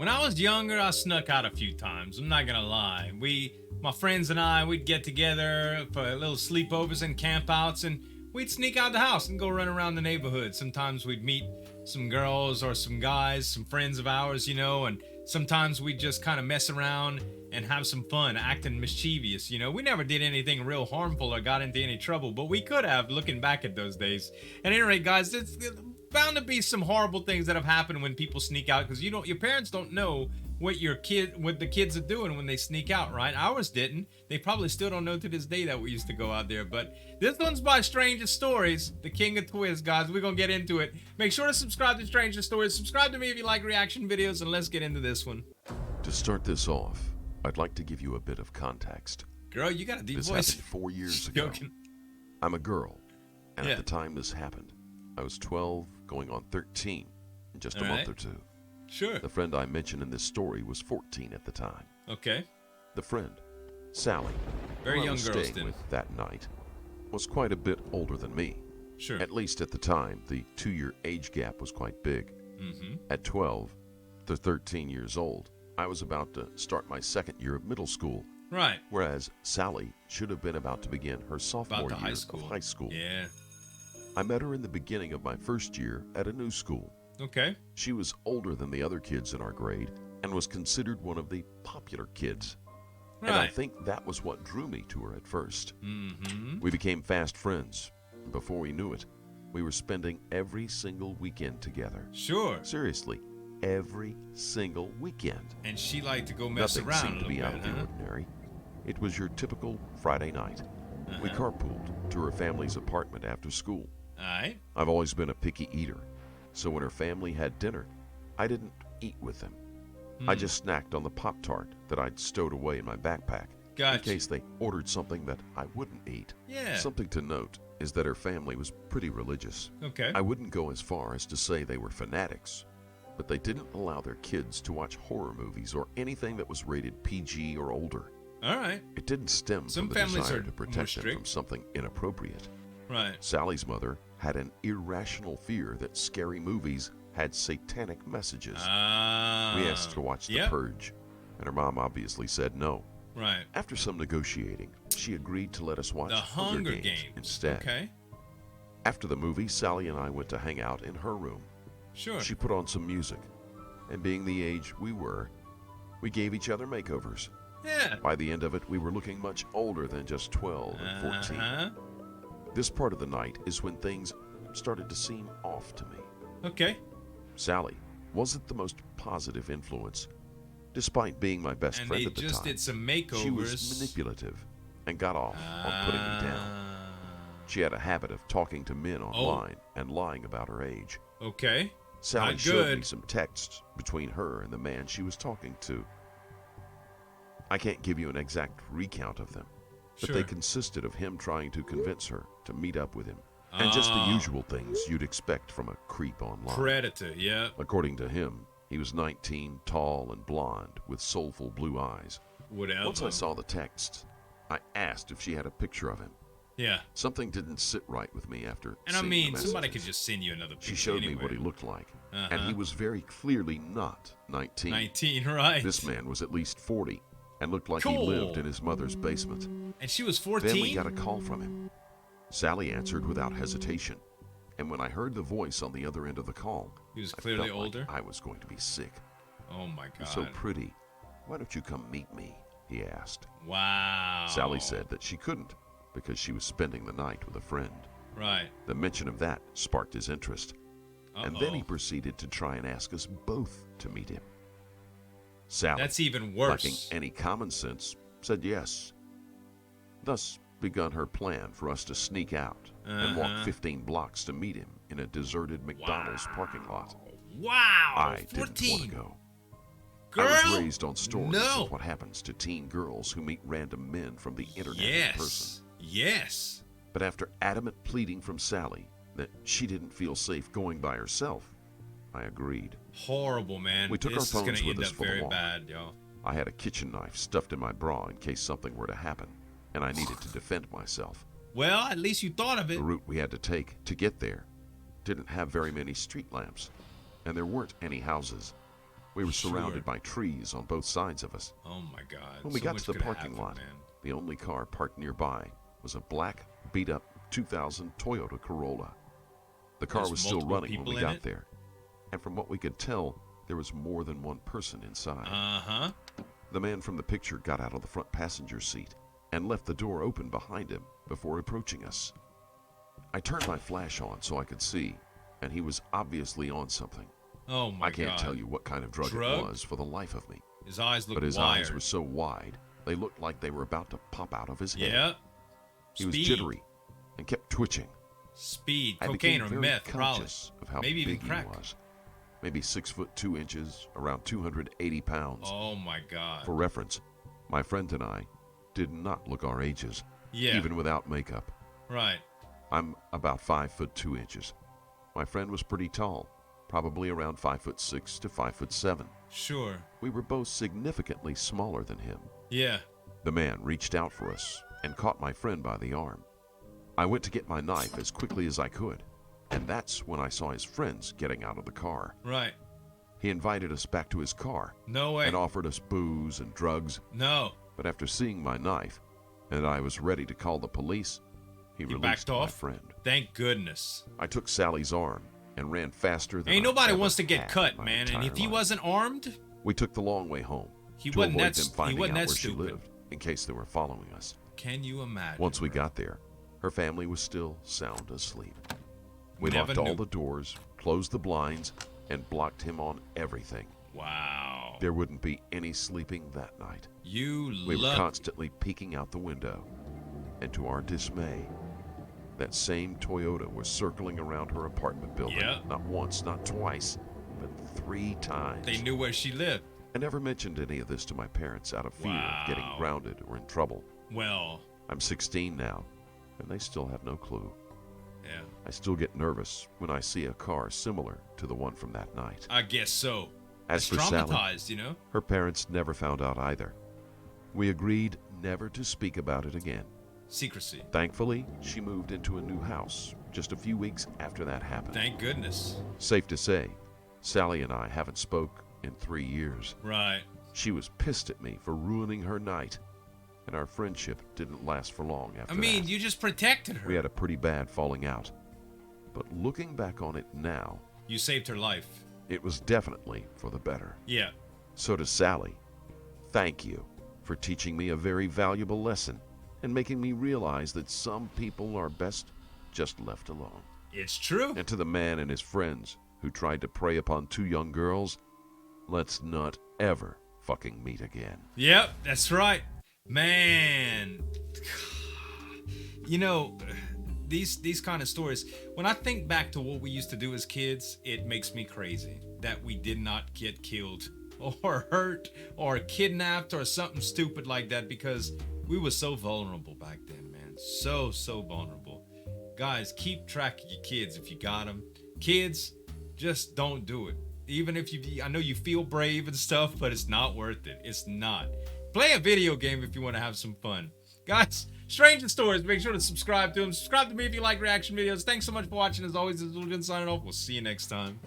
When I was younger, I snuck out a few times. I'm not gonna lie. My friends and I, we'd get together for little sleepovers and campouts, and we'd sneak out the house and go run around the neighborhood. Sometimes we'd meet some girls or some guys, some friends of ours, and sometimes we'd just kind of mess around and have some fun, acting mischievous. We never did anything real harmful or got into any trouble, but we could have, looking back at those days. At any rate, guys, it's bound to be some horrible things that have happened when people sneak out, because your parents don't know what the kids are doing when they sneak out, right? Ours didn't. They probably still don't know to this day that we used to go out there. But this one's by Stranger Stories, the king of twists, guys. We're gonna get into it. Make sure to subscribe to Stranger Stories. Subscribe to me if you like reaction videos, and let's get into this one. To start this off, I'd like to give you a bit of context. Girl, you got a deep this voice. This happened 4 years ago. Joking. I'm a girl, and at the time this happened, I was 12, going on 13, in just a month or two. Sure. The friend I mentioned in this story was 14 at the time. Okay. The friend, Sally, very who young I was girl staying with that night, was quite a bit older than me. Sure. At least at the time, the 2-year age gap was quite big. Mm-hmm. At 12 to 13 years old, I was about to start my second year of middle school. Right. Whereas Sally should have been about to begin her sophomore year of high school. Yeah. I met her in the beginning of my first year at a new school. Okay. She was older than the other kids in our grade and was considered one of the popular kids. Right. And I think that was what drew me to her at first. Mm-hmm. We became fast friends. Before we knew it, we were spending every single weekend together. Sure. Seriously, every single weekend. And she liked to go mess Nothing around seemed to be out of the ordinary. It was your typical Friday night. We carpooled to her family's apartment after school. All right. I've always been a picky eater, so when her family had dinner, I didn't eat with them. I just snacked on the Pop-Tart that I'd stowed away in my backpack in case they ordered something that I wouldn't eat. Yeah. Something to note is that her family was pretty religious. Okay. I wouldn't go as far as to say they were fanatics, but they didn't allow their kids to watch horror movies or anything that was rated PG or older. All right. It didn't stem Some from the families desire are to protect them from something inappropriate. Right. Sally's mother had an irrational fear that scary movies had satanic messages. We asked to watch The Purge, and her mom obviously said no. Right. After some negotiating, she agreed to let us watch The Hunger Games instead. Okay. After the movie, Sally and I went to hang out in her room. Sure. She put on some music, and being the age we were, we gave each other makeovers. Yeah. By the end of it, we were looking much older than just 12 and 14. This part of the night is when things started to seem off to me. Okay. Sally wasn't the most positive influence, despite being my best friend at the time. And they just did some makeovers. She was manipulative and got off on putting me down. She had a habit of talking to men online and lying about her age. Okay. Sally showed me some texts between her and the man she was talking to. I can't give you an exact recount of them, but they consisted of him trying to convince her to meet up with him. And just the usual things you'd expect from a creep online. Predator, yeah. According to him, he was 19, tall and blonde, with soulful blue eyes. Whatever. Once I saw the text, I asked if she had a picture of him. Yeah. Something didn't sit right with me after And seeing I mean, the somebody could just send you another picture. She showed anyway. me what he looked like, and he was very clearly not 19. 19, right. This man was at least 40 and looked like he lived in his mother's basement. And she was 14? Then we got a call from him. Sally answered without hesitation, and when I heard the voice on the other end of the call, he was clearly older. I was going to be sick. Oh my God! You're so pretty. Why don't you come meet me? He asked. Wow. Sally said that she couldn't because she was spending the night with a friend. Right. The mention of that sparked his interest, and then he proceeded to try and ask us both to meet him. Sally, that's even worse. Lacking any common sense, said yes. Thus begun her plan for us to sneak out and walk 15 blocks to meet him in a deserted McDonald's parking lot. Wow! I 14. didn't want to go. Girl? I was raised on stories of what happens to teen girls who meet random men from the internet in person. Yes. But after adamant pleading from Sally that she didn't feel safe going by herself, I agreed. Horrible, man. We took our phones with us for the walk. Bad, yo. I had a kitchen knife stuffed in my bra in case something were to happen, and I needed to defend myself. Well, at least you thought of it. The route we had to take to get there didn't have very many street lamps, and there weren't any houses. We were surrounded by trees on both sides of us. Oh my God. When we So got much to the could parking happen, lot, man. the only car parked nearby was a black, beat-up 2000 Toyota Corolla. The car There's was still multiple running when people we in got it? there, and from what we could tell, there was more than one person inside. Uh-huh. The man from the picture got out of the front passenger seat and left the door open behind him before approaching us. I turned my flash on so I could see, and he was obviously on something. Oh my God. I can't tell you what kind of drug it was for the life of me. His eyes look But his wired. eyes were so wide, they looked like they were about to pop out of his head. Yeah. He was Speed. jittery and kept twitching. Speed, I cocaine became or very meth, probably. conscious of how Maybe even big crack. he was. Maybe 6'2", around 280 pounds. Oh my God. For reference, my friend and I did not look our ages, Yeah. even without makeup. Right. I'm about 5'2". My friend was pretty tall, probably around 5'6" to 5'7". Sure. We were both significantly smaller than him. Yeah. The man reached out for us and caught my friend by the arm. I went to get my knife as quickly as I could, and that's when I saw his friends getting out of the car. Right. He invited us back to his car No way. and offered us booze and drugs, No. but after seeing my knife and I was ready to call the police, he released backed my off? friend. Thank goodness. I took Sally's arm and ran faster than Ain't I nobody ever wants to get had cut, my man. And entire if he life. wasn't armed, We took the long way home he to wasn't avoid that them st- he finding wasn't out that where she stupid. lived in case they were following us. Can you imagine? Once we bro? got there, her family was still sound asleep. We Never locked all knew. the doors, closed the blinds, and blocked him on everything. Wow. There wouldn't be any sleeping that night. You We were lucky. constantly peeking out the window. And to our dismay, that same Toyota was circling around her apartment building. Yeah. Not once, not twice, but 3 times. They knew where she lived. I never mentioned any of this to my parents out of fear of getting Wow. grounded or in trouble. Well, I'm 16 now, and they still have no clue. yeah. I still get nervous when I see a car similar to the one from that night. I guess so. As It's for Sally, traumatized, you know? her parents never found out either. We agreed never to speak about it again. Secrecy. Thankfully, she moved into a new house just a few weeks after that happened. Thank goodness. Safe to say, Sally and I haven't spoke in 3 years. Right. She was pissed at me for ruining her night, and our friendship didn't last for long after I mean, that. you just protected her. We had a pretty bad falling out. But looking back on it now, You saved her life. it was definitely for the better. Yeah. So to Sally, thank you for teaching me a very valuable lesson and making me realize that some people are best just left alone. It's true. And to the man and his friends who tried to prey upon 2 young girls, let's not ever fucking meet again. Yep, that's right. Man. You know, these kind of stories, when I think back to what we used to do as kids, it makes me crazy that we did not get killed or hurt or kidnapped or something stupid like that, because we were so vulnerable back then, man. So vulnerable. Guys, keep track of your kids if you got them. Kids, just don't do it. Even if I know you feel brave and stuff, but it's not worth it. It's not. Play a video game if you want to have some fun. Guys, Stranger Stories, make sure to subscribe to them. Subscribe to me if you like reaction videos. Thanks so much for watching. As always, this is Zueljin signing off. We'll see you next time.